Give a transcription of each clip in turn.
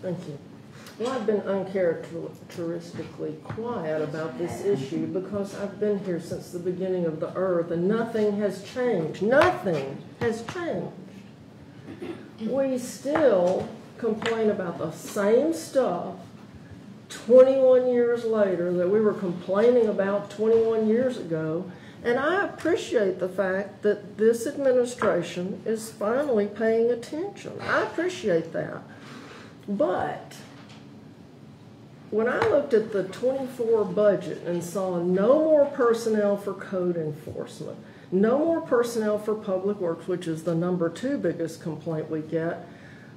Thank you. Well, I've been uncharacteristically quiet about this issue because I've been here since the beginning of the earth and nothing has changed. Nothing has changed. We still complain about the same stuff 21 years later that we were complaining about 21 years ago. And I appreciate the fact that this administration is finally paying attention. I appreciate that. But when I looked at the 24 budget and saw no more personnel for code enforcement, no more personnel for public works, which is the #2 biggest complaint we get,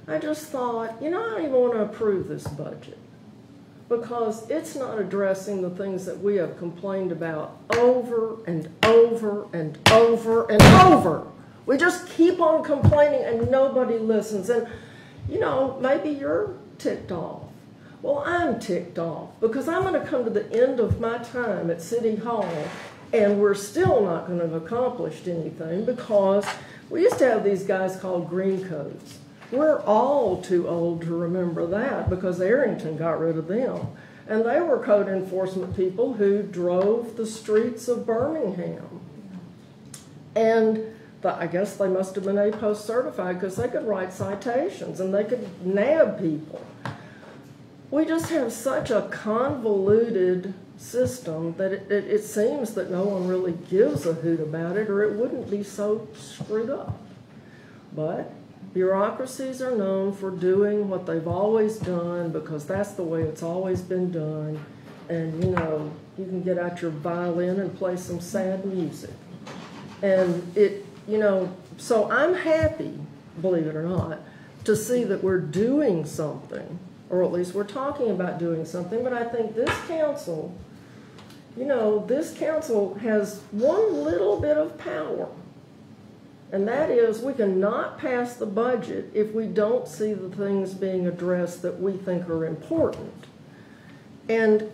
I just thought, you know, I don't even want to approve this budget because it's not addressing the things that we have complained about over and over and over and over. We just keep on complaining and nobody listens. And, you know, maybe you're ticked off. Well, I'm ticked off because I'm going to come to the end of my time at City Hall and we're still not going to have accomplished anything because we used to have these guys called green coats. We're all too old to remember that because Arrington got rid of them. And they were code enforcement people who drove the streets of Birmingham. And I guess they must have been A-Post certified because they could write citations and they could nab people. We just have such a convoluted system that it seems that no one really gives a hoot about it or it wouldn't be so screwed up. But bureaucracies are known for doing what they've always done because that's the way it's always been done. And, you know, you can get out your violin and play some sad music. And you know, so I'm happy, believe it or not, to see that we're doing something, or at least we're talking about doing something, but I think this council, you know, this council has one little bit of power, and that is we cannot pass the budget if we don't see the things being addressed that we think are important. And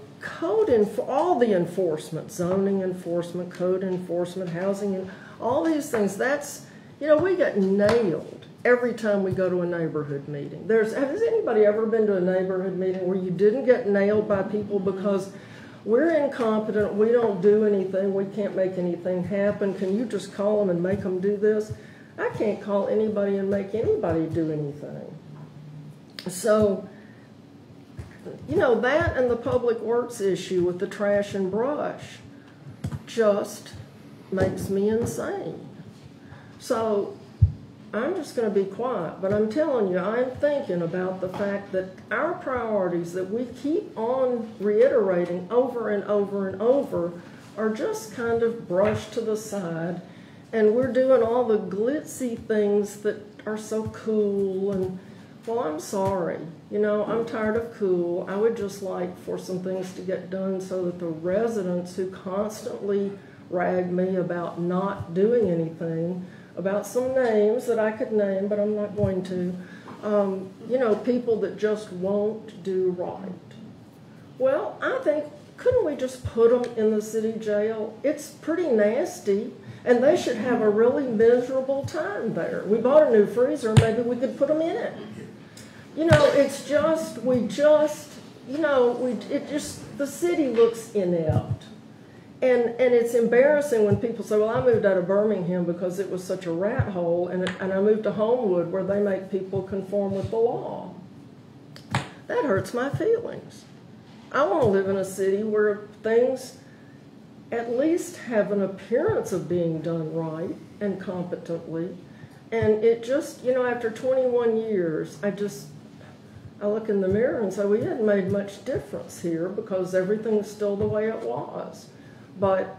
all the enforcement, zoning enforcement, code enforcement, housing, all these things, that's, you know, we get nailed every time we go to a neighborhood meeting. Has anybody ever been to a neighborhood meeting where you didn't get nailed by people because we're incompetent, we don't do anything, we can't make anything happen, can you just call them and make them do this? I can't call anybody and make anybody do anything. So, you know, that and the public works issue with the trash and brush just makes me insane. So I'm just going to be quiet, but I'm telling you, I'm thinking about the fact that our priorities that we keep on reiterating over and over and over are just kind of brushed to the side, and we're doing all the glitzy things that are so cool. And well, I'm sorry, you know, I'm tired of cool. I would just like for some things to get done so that the residents who constantly rag me about not doing anything, about some names that I could name, but I'm not going to, you know, people that just won't do right. Well, I think, couldn't we just put them in the city jail? It's pretty nasty, and they should have a really miserable time there. We bought a new freezer, maybe we could put them in it. You know, it's just, you know, the city looks inept. And it's embarrassing when people say, well, I moved out of Birmingham because it was such a rat hole, and I moved to Homewood where they make people conform with the law. That hurts my feelings. I want to live in a city where things at least have an appearance of being done right and competently. And it just, you know, after 21 years, I look in the mirror and say, we hadn't made much difference here because everything's still the way it was. But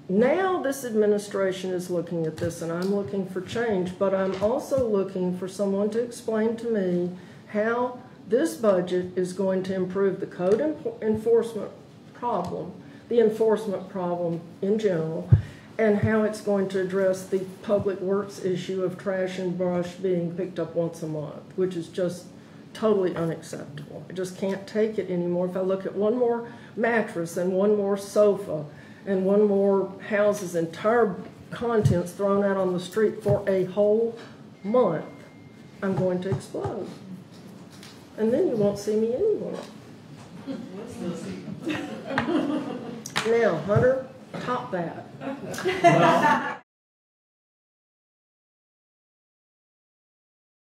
now this administration is looking at this, and I'm looking for change, but I'm also looking for someone to explain to me how this budget is going to improve the code enforcement problem, the enforcement problem in general, and how it's going to address the public works issue of trash and brush being picked up once a month, which is just totally unacceptable. I just can't take it anymore. If I look at one more mattress and one more sofa and one more house's entire contents thrown out on the street for a whole month, I'm going to explode. and then you won't see me anymore. Now, Hunter, top that.